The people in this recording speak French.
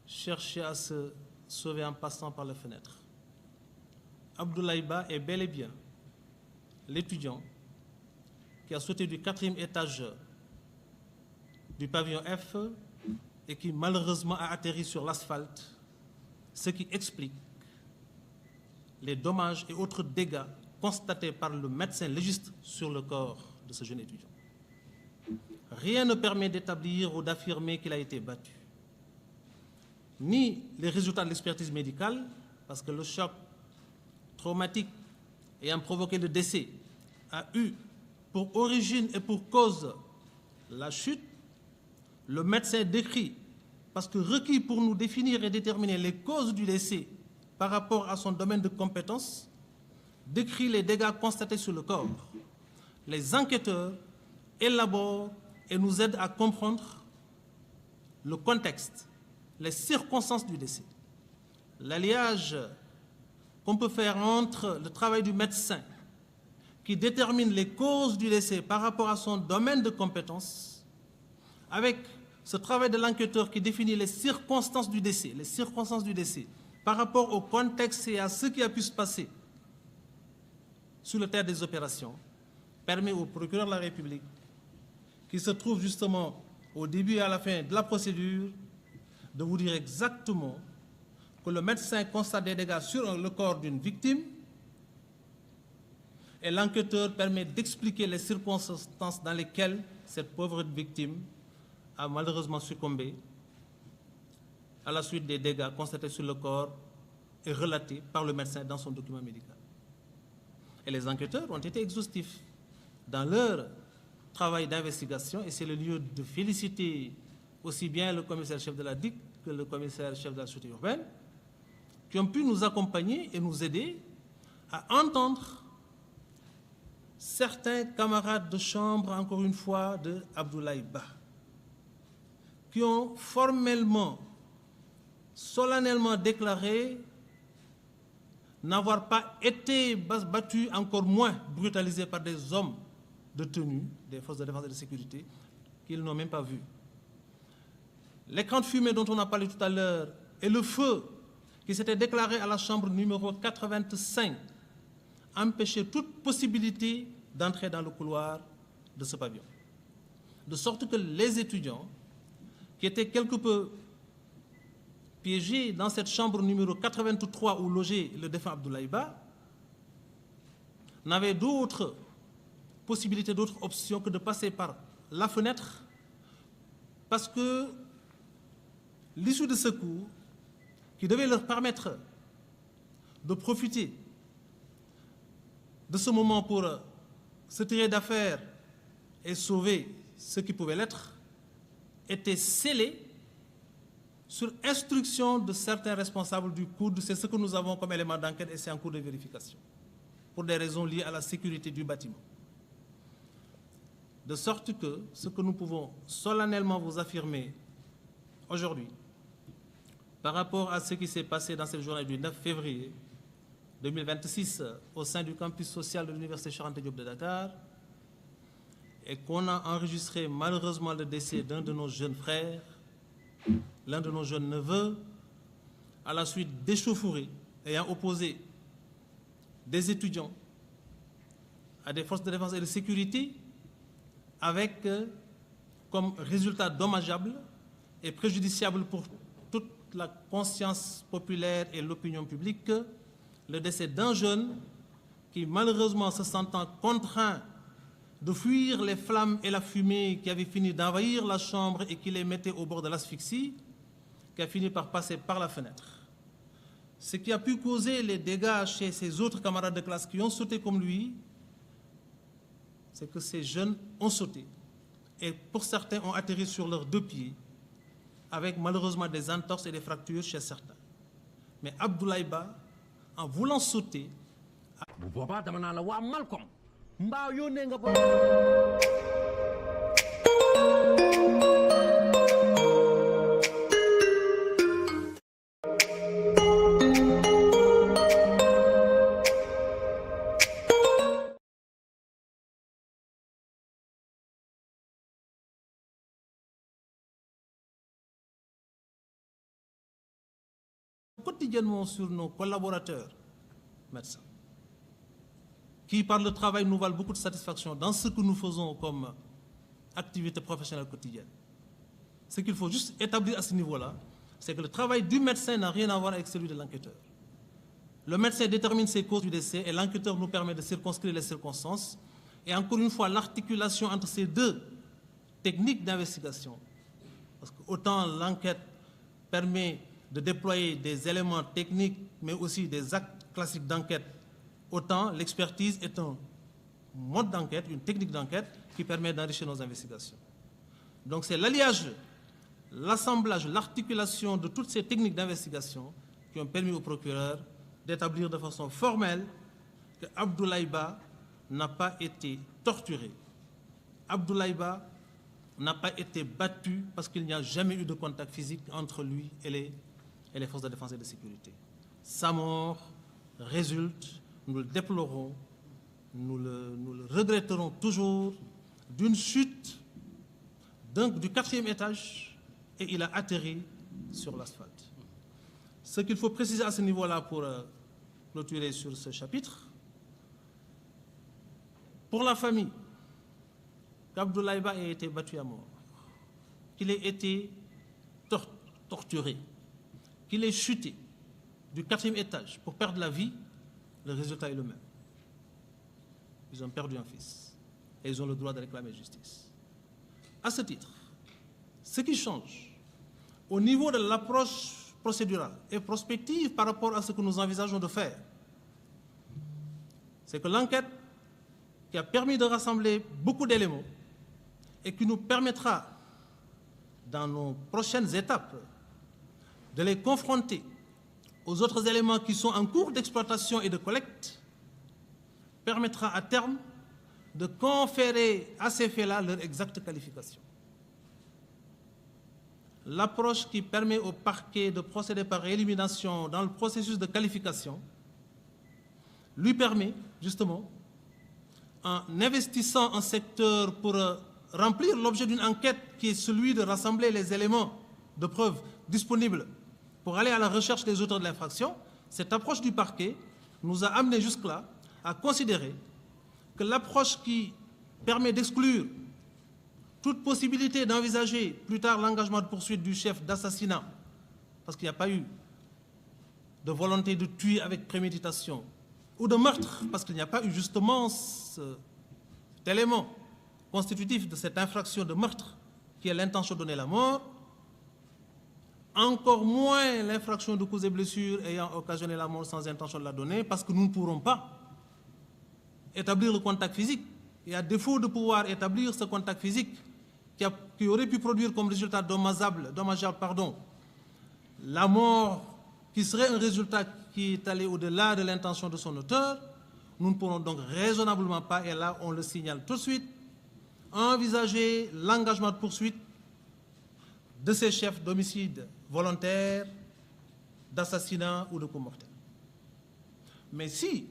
chercher à se sauver en passant par la fenêtre. Abdoulaye Ba est bel et bien l'étudiant qui a sauté du 4e étage du pavillon F et qui malheureusement a atterri sur l'asphalte, ce qui explique les dommages et autres dégâts constatés par le médecin légiste sur le corps de ce jeune étudiant. Rien ne permet d'établir ou d'affirmer qu'il a été battu. Ni les résultats de l'expertise médicale, parce que le choc traumatique ayant provoqué le décès a eu pour origine et pour cause la chute. Le médecin décrit, parce que requis pour nous définir et déterminer les causes du décès par rapport à son domaine de compétence, décrit les dégâts constatés sur le corps. Les enquêteurs élaborent et nous aident à comprendre le contexte, les circonstances du décès. L'alliage qu'on peut faire entre le travail du médecin qui détermine les causes du décès par rapport à son domaine de compétence, avec ce travail de l'enquêteur qui définit les circonstances du décès par rapport au contexte et à ce qui a pu se passer sur le terrain des opérations, permet au procureur de la République, qui se trouve justement au début et à la fin de la procédure, de vous dire exactement que le médecin constate des dégâts sur le corps d'une victime et l'enquêteur permet d'expliquer les circonstances dans lesquelles cette pauvre victime a malheureusement succombé à la suite des dégâts constatés sur le corps et relatés par le médecin dans son document médical. Et les enquêteurs ont été exhaustifs dans leur travail d'investigation et c'est le lieu de féliciter aussi bien le commissaire-chef de la DIC que le commissaire-chef de la sûreté urbaine qui ont pu nous accompagner et nous aider à entendre certains camarades de chambre, encore une fois, de Abdoulaye Ba, qui ont formellement, solennellement déclaré n'avoir pas été battus, encore moins brutalisés par des hommes de tenue, des forces de défense et de sécurité, qu'ils n'ont même pas vus. L'écran de fumée dont on a parlé tout à l'heure et le feu qui s'était déclaré à la chambre numéro 85 empêchait toute possibilité d'entrer dans le couloir de ce pavillon. De sorte que les étudiants qui étaient quelque peu piégés dans cette chambre numéro 83 où logeait le défunt Abdoulaye Ba n'avaient d'autre possibilité, d'autre option que de passer par la fenêtre parce que l'issue de secours qui devait leur permettre de profiter de ce moment pour se tirer d'affaire et sauver ceux qui pouvaient l'être, était scellée sur instruction de certains responsables du COUD. C'est ce que nous avons comme élément d'enquête et c'est en cours de vérification, pour des raisons liées à la sécurité du bâtiment. De sorte que ce que nous pouvons solennellement vous affirmer aujourd'hui, par rapport à ce qui s'est passé dans cette journée du 9 février 2026 au sein du campus social de l'Université Cheikh Anta Diop de Dakar, et qu'on a enregistré malheureusement le décès d'un de nos jeunes frères, l'un de nos jeunes neveux, à la suite d'échauffourées ayant opposé des étudiants à des forces de défense et de sécurité, avec comme résultat dommageable et préjudiciable pour toute la conscience populaire et l'opinion publique, le décès d'un jeune qui, malheureusement, se sentant contraint de fuir les flammes et la fumée qui avaient fini d'envahir la chambre et qui les mettait au bord de l'asphyxie, qui a fini par passer par la fenêtre. Ce qui a pu causer les dégâts chez ses autres camarades de classe qui ont sauté comme lui, c'est que ces jeunes ont sauté et pour certains ont atterri sur leurs deux pieds avec malheureusement des entorses et des fractures chez certains. Mais Abdoulaye Ba, en voulant sauter, bu boobaa dama naa la waa Malcom mbaa yónnee nga quotidiennement sur nos collaborateurs médecins, qui par le travail nous valent beaucoup de satisfaction dans ce que nous faisons comme activité professionnelle quotidienne. Ce qu'il faut juste établir à ce niveau-là, c'est que le travail du médecin n'a rien à voir avec celui de l'enquêteur. Le médecin détermine ses causes du décès et l'enquêteur nous permet de circonscrire les circonstances. Et encore une fois, l'articulation entre ces deux techniques d'investigation, parce que autant l'enquête permet de déployer des éléments techniques, mais aussi des actes classiques d'enquête, autant l'expertise est un mode d'enquête, une technique d'enquête qui permet d'enrichir nos investigations. Donc c'est l'alliage, l'assemblage, l'articulation de toutes ces techniques d'investigation qui ont permis au procureur d'établir de façon formelle que Abdoulaye Ba n'a pas été torturé. Abdoulaye Ba n'a pas été battu parce qu'il n'y a jamais eu de contact physique entre lui et les forces de défense et de sécurité. Sa mort résulte, nous le déplorons, nous le regretterons toujours, d'une chute du 4e étage et il a atterri sur l'asphalte. Ce qu'il faut préciser à ce niveau-là pour clôturer sur ce chapitre, pour la famille, qu'Abdoulaye Ba ait été battu à mort, qu'il ait été torturé, qu'il ait chuté du 4e étage pour perdre la vie, le résultat est le même. Ils ont perdu un fils et ils ont le droit de réclamer justice. À ce titre, ce qui change au niveau de l'approche procédurale et prospective par rapport à ce que nous envisageons de faire, c'est que l'enquête qui a permis de rassembler beaucoup d'éléments et qui nous permettra, dans nos prochaines étapes, de les confronter aux autres éléments qui sont en cours d'exploitation et de collecte, permettra à terme de conférer à ces faits-là leur exacte qualification. L'approche qui permet au parquet de procéder par élimination dans le processus de qualification lui permet, justement, en investissant un secteur pour remplir l'objet d'une enquête qui est celui de rassembler les éléments de preuve disponibles pour aller à la recherche des auteurs de l'infraction, cette approche du parquet nous a amené jusque-là à considérer que l'approche qui permet d'exclure toute possibilité d'envisager plus tard l'engagement de poursuite du chef d'assassinat, parce qu'il n'y a pas eu de volonté de tuer avec préméditation, ou de meurtre, parce qu'il n'y a pas eu justement cet élément constitutif de cette infraction de meurtre qui est l'intention de donner la mort, encore moins l'infraction de coups et blessures ayant occasionné la mort sans intention de la donner, parce que nous ne pourrons pas établir le contact physique. Et à défaut de pouvoir établir ce contact physique qui aurait pu produire comme résultat dommageable, la mort qui serait un résultat qui est allé au-delà de l'intention de son auteur, nous ne pourrons donc raisonnablement pas, et là on le signale tout de suite, envisager l'engagement de poursuite de ces chefs d'homicide volontaire, d'assassinat ou de coup mortel. Mais si